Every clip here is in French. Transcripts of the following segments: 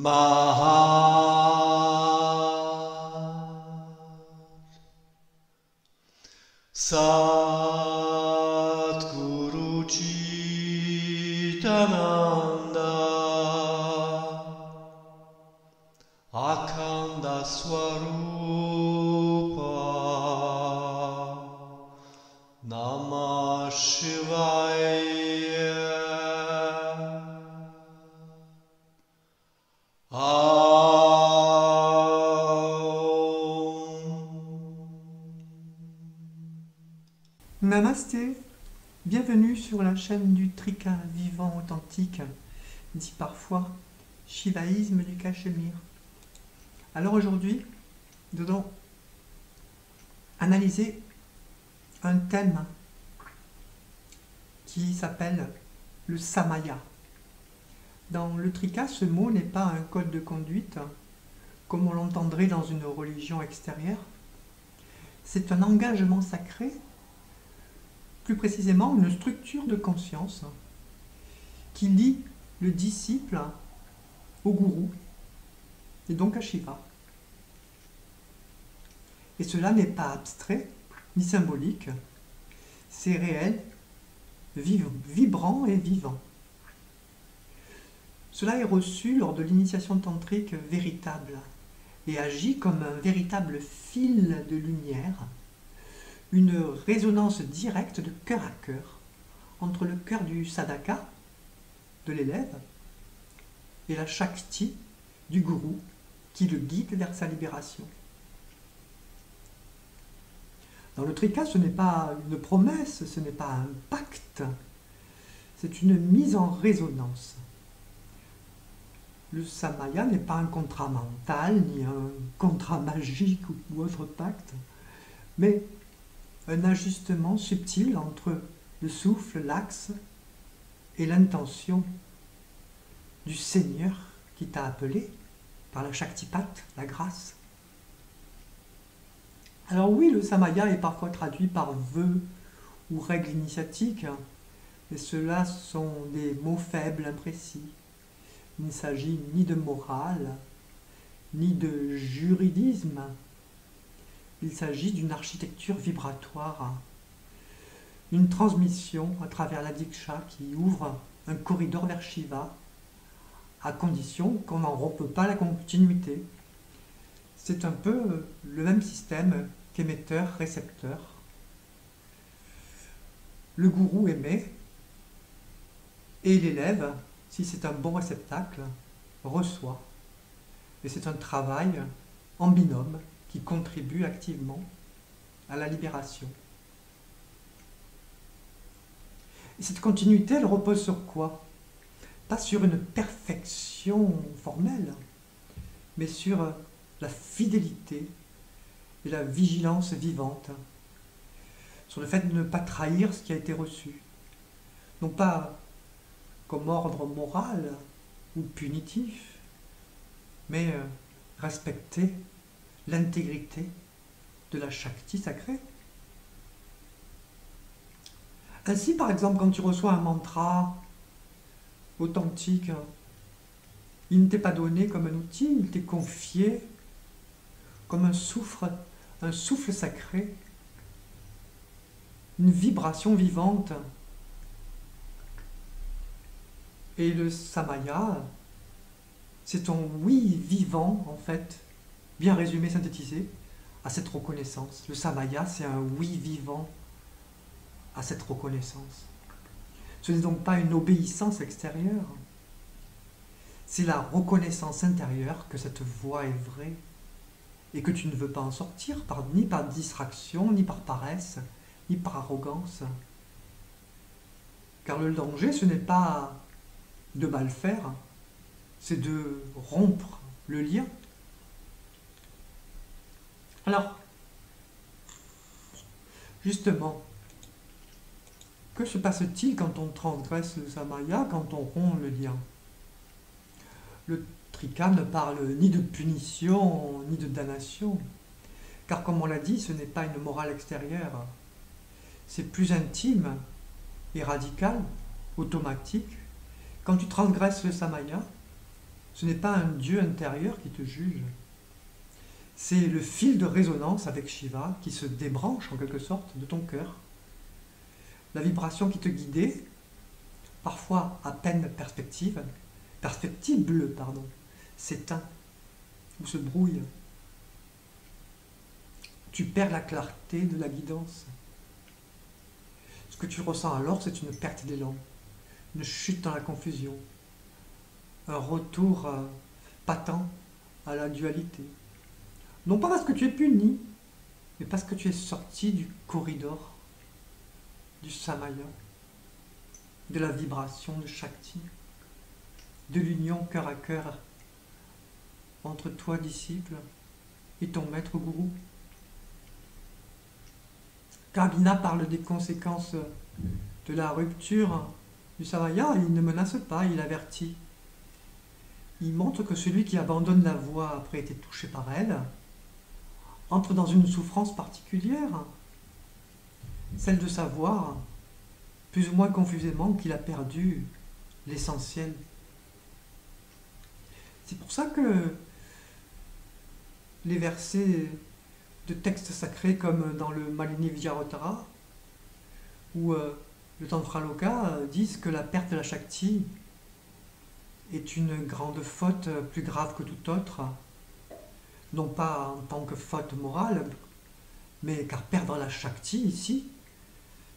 Maha Satguru Chitananda Akhanda Swarupa Namah Shivaya Namasté, bienvenue sur la chaîne du Trika vivant authentique, dit parfois Shivaïsme du Cachemire. Alors aujourd'hui, nous allons analyser un thème qui s'appelle le Samaya. Dans le Trika, ce mot n'est pas un code de conduite, comme on l'entendrait dans une religion extérieure. C'est un engagement sacré, plus précisément une structure de conscience qui lie le disciple au gourou et donc à Shiva. Et cela n'est pas abstrait ni symbolique, c'est réel, vibrant et vivant. Cela est reçu lors de l'initiation tantrique véritable et agit comme un véritable fil de lumière, une résonance directe de cœur à cœur entre le cœur du sadhaka, de l'élève, et la shakti du gourou qui le guide vers sa libération. Dans le Trika, ce n'est pas une promesse, ce n'est pas un pacte, c'est une mise en résonance. Le Samaya n'est pas un contrat mental, ni un contrat magique ou autre pacte, mais un ajustement subtil entre le souffle, l'axe et l'intention du Seigneur qui t'a appelé par la Shaktipat, la grâce. Alors oui, le Samaya est parfois traduit par vœu ou règle initiatique, mais ceux-là sont des mots faibles, imprécis. Il ne s'agit ni de morale, ni de juridisme. Il s'agit d'une architecture vibratoire, une transmission à travers la Diksha qui ouvre un corridor vers Shiva, à condition qu'on n'en rompe pas la continuité. C'est un peu le même système qu'émetteur-récepteur. Le gourou émet et l'élève, si c'est un bon réceptacle, reçoit. Et c'est un travail en binôme qui contribue activement à la libération. Et cette continuité, elle repose sur quoi? Pas sur une perfection formelle, mais sur la fidélité et la vigilance vivante, sur le fait de ne pas trahir ce qui a été reçu, non pas comme ordre moral ou punitif, mais respecter l'intégrité de la Shakti sacrée. Ainsi, par exemple, quand tu reçois un mantra authentique, il ne t'est pas donné comme un outil, il t'est confié comme un souffle sacré, une vibration vivante. Et le Samaya, c'est ton oui vivant, en fait, bien résumé, synthétisé, à cette reconnaissance. Le Samaya, c'est un oui vivant à cette reconnaissance. Ce n'est donc pas une obéissance extérieure, c'est la reconnaissance intérieure que cette voie est vraie et que tu ne veux pas en sortir, ni par distraction, ni par paresse, ni par arrogance. Car le danger, ce n'est pas de mal faire, c'est de rompre le lien. Alors, justement, que se passe-t-il quand on transgresse le Samaya, quand on rompt le lien? Le Trika ne parle ni de punition, ni de damnation, car comme on l'a dit, ce n'est pas une morale extérieure, c'est plus intime et radical, automatique. Quand tu transgresses le Samaya, Ce n'est pas un Dieu intérieur qui te juge. C'est le fil de résonance avec Shiva qui se débranche en quelque sorte de ton cœur. La vibration qui te guidait, parfois à peine perceptible, s'éteint ou se brouille. Tu perds la clarté de la guidance. Ce que tu ressens alors, c'est une perte d'élan, une chute dans la confusion, un retour patent à la dualité. Non pas parce que tu es puni, mais parce que tu es sorti du corridor, du samaya, de la vibration de Shakti, de l'union cœur à cœur entre toi, disciple, et ton maître gourou. Kargina parle des conséquences de la rupture du samaya. Il ne menace pas, il avertit. Il montre que celui qui abandonne la voie après être touché par elle entre dans une souffrance particulière, celle de savoir, plus ou moins confusément, qu'il a perdu l'essentiel. C'est pour ça que les versets de textes sacrés comme dans le Malini Vijayarotara ou le Tantraloka disent que la perte de la Shakti est une grande faute plus grave que toute autre, non pas en tant que faute morale, mais car perdre la Shakti ici,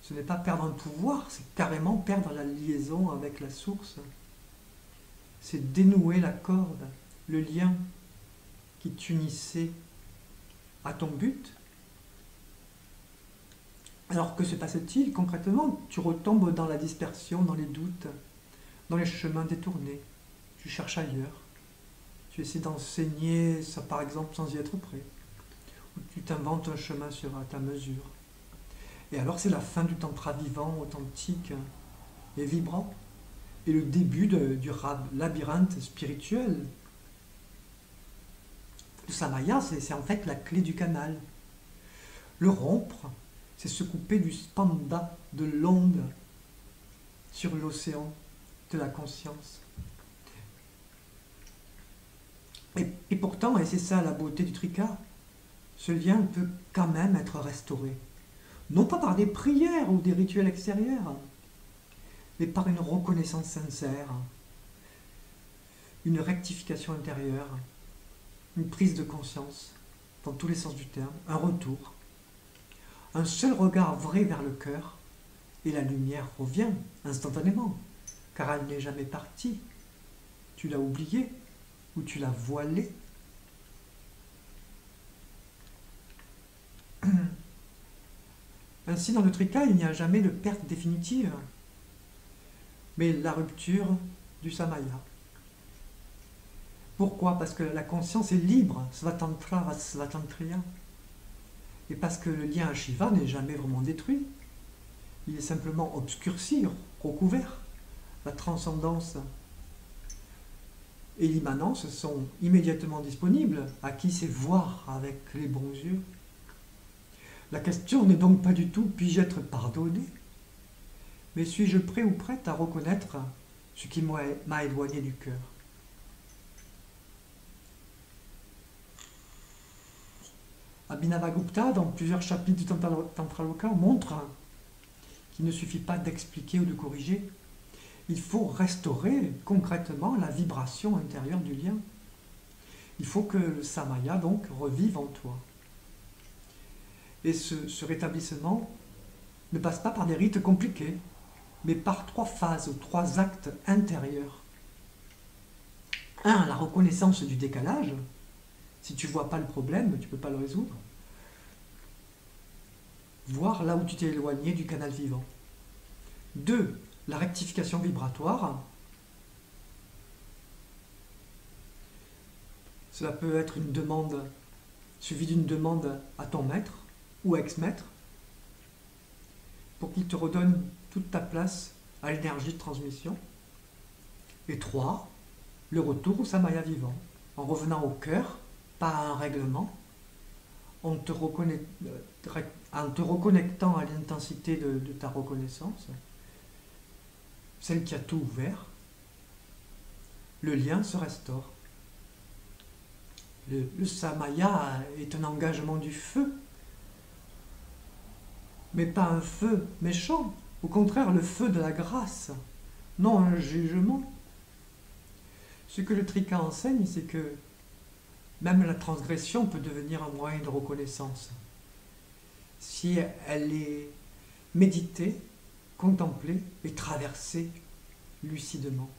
ce n'est pas perdre un pouvoir, c'est carrément perdre la liaison avec la source. C'est dénouer la corde, le lien qui t'unissait à ton but. Alors que se passe-t-il concrètement? Tu retombes dans la dispersion, dans les doutes, dans les chemins détournés. Tu cherches ailleurs. Tu essaies d'enseigner ça par exemple sans y être prêt. Ou tu t'inventes un chemin à ta mesure. Et alors c'est la fin du tantra vivant, authentique et vibrant. Et le début du labyrinthe spirituel. Le samaya, c'est en fait la clé du canal. Le rompre, c'est se couper du spanda, de l'onde sur l'océan de la conscience. Et pourtant, et c'est ça la beauté du trika, ce lien peut quand même être restauré. Non pas par des prières ou des rituels extérieurs, mais par une reconnaissance sincère, une rectification intérieure, une prise de conscience, dans tous les sens du terme, un retour, un seul regard vrai vers le cœur, et la lumière revient instantanément, car elle n'est jamais partie. Tu l'as oubliée, ou tu l'as voilée. Ainsi, dans le trika, il n'y a jamais de perte définitive, mais la rupture du samaya. Pourquoi? Parce que la conscience est libre, svatantra va svatantriya. Et parce que le lien à Shiva n'est jamais vraiment détruit. Il est simplement obscurci, recouvert. La transcendance et l'immanence sont immédiatement disponibles à qui sait voir avec les bons yeux. La question n'est donc pas du tout « puis-je être pardonné ?» mais « suis-je prêt ou prête à reconnaître ce qui m'a éloigné du cœur ?» Abhinavagupta, dans plusieurs chapitres du Tantraloka, montre qu'il ne suffit pas d'expliquer ou de corriger. Il faut restaurer concrètement la vibration intérieure du lien. Il faut que le samaya, donc, revive en toi. Et ce rétablissement ne passe pas par des rites compliqués, mais par 3 phases ou 3 actes intérieurs. 1. La reconnaissance du décalage. Si tu ne vois pas le problème, tu ne peux pas le résoudre. Voir là où tu t'es éloigné du canal vivant. 2. La rectification vibratoire. Cela peut être une demande, suivie d'une demande à ton maître ou ex-maître, pour qu'il te redonne toute ta place à l'énergie de transmission. Et 3. Le retour au samaya vivant, en revenant au cœur, pas à un règlement, en te reconnectant à l'intensité de ta reconnaissance, celle qui a tout ouvert, le lien se restaure. Le samaya est un engagement du feu, mais pas un feu méchant, au contraire le feu de la grâce, non un jugement. Ce que le trika enseigne, c'est que même la transgression peut devenir un moyen de reconnaissance, si elle est méditée, contemplée et traversée lucidement.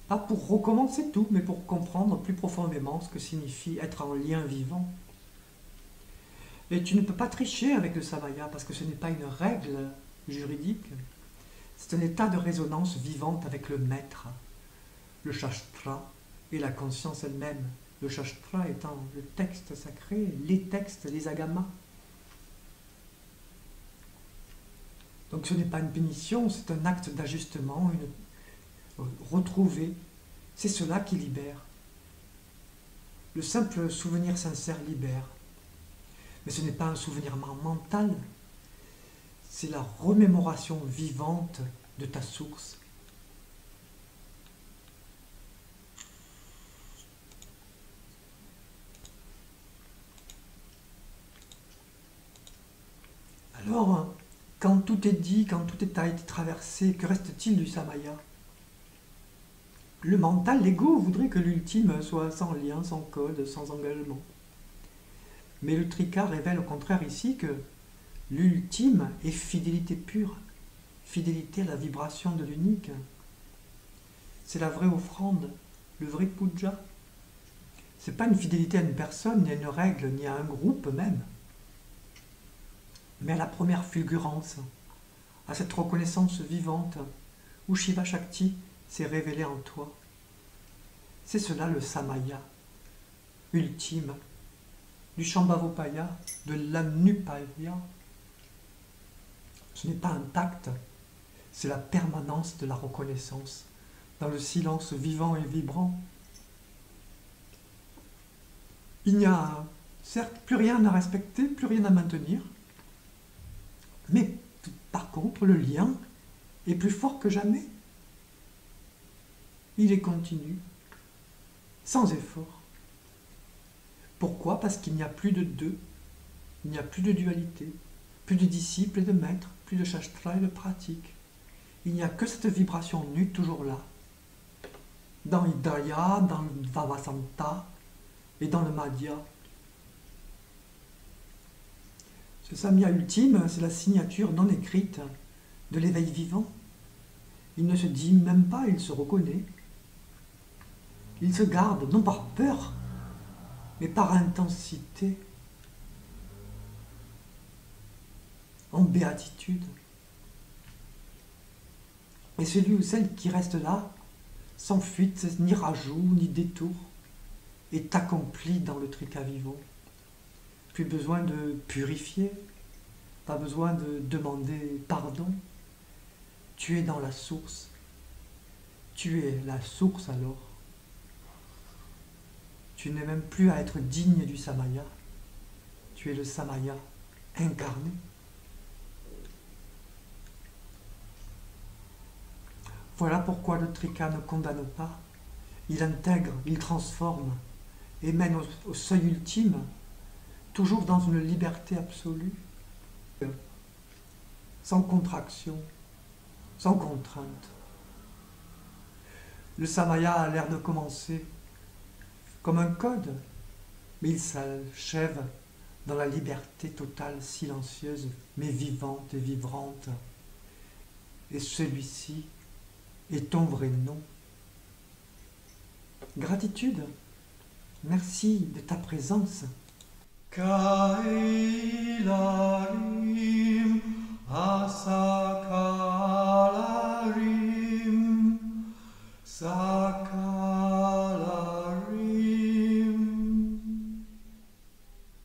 Pas pour recommencer tout, mais pour comprendre plus profondément ce que signifie être en lien vivant. Et tu ne peux pas tricher avec le samaya, parce que ce n'est pas une règle juridique, c'est un état de résonance vivante avec le maître, le shastra et la conscience elle-même. Le shastra étant le texte sacré, les textes, les agamas. Donc ce n'est pas une punition, c'est un acte d'ajustement, retrouver, c'est cela qui libère. Le simple souvenir sincère libère. Mais ce n'est pas un souvenir mental, c'est la remémoration vivante de ta source. Alors, quand tout est dit, quand tout a été traversé, que reste-t-il du samaya? Le mental, l'ego, voudrait que l'ultime soit sans lien, sans code, sans engagement. Mais le trika révèle au contraire ici que l'ultime est fidélité pure, fidélité à la vibration de l'unique. C'est la vraie offrande, le vrai puja. Ce n'est pas une fidélité à une personne, ni à une règle, ni à un groupe même, mais à la première fulgurance, à cette reconnaissance vivante où Shiva Shakti s'est révélé en toi. C'est cela le samaya, ultime, du Shambhavopaya, de l'Anupaya. Ce n'est pas un pacte, c'est la permanence de la reconnaissance, dans le silence vivant et vibrant. Il n'y a certes plus rien à respecter, plus rien à maintenir, mais par contre le lien est plus fort que jamais. Il est continu, sans effort. Pourquoi? Parce qu'il n'y a plus de deux, il n'y a plus de dualité, plus de disciples et de maîtres, plus de shastra et de pratique. Il n'y a que cette vibration nue toujours là, dans Hidaya, dans le Vavasanta et dans le Madhya. Ce samya ultime, c'est la signature non écrite de l'éveil vivant. Il ne se dit même pas, il se reconnaît. Il se garde, non par peur, mais par intensité, en béatitude. Et celui ou celle qui reste là, sans fuite, ni rajout, ni détour, est accompli dans le trika vivant. Plus besoin de purifier, pas besoin de demander pardon. Tu es dans la source. Tu es la source alors. Tu n'es même plus à être digne du samaya. Tu es le samaya incarné. Voilà pourquoi le trika ne condamne pas. Il intègre, il transforme et mène au seuil ultime, toujours dans une liberté absolue, sans contraction, sans contrainte. Le samaya a l'air de commencer comme un code, mais il s'achève dans la liberté totale, silencieuse, mais vivante et vibrante. Et celui-ci est ton vrai nom. Gratitude, merci de ta présence. Kailai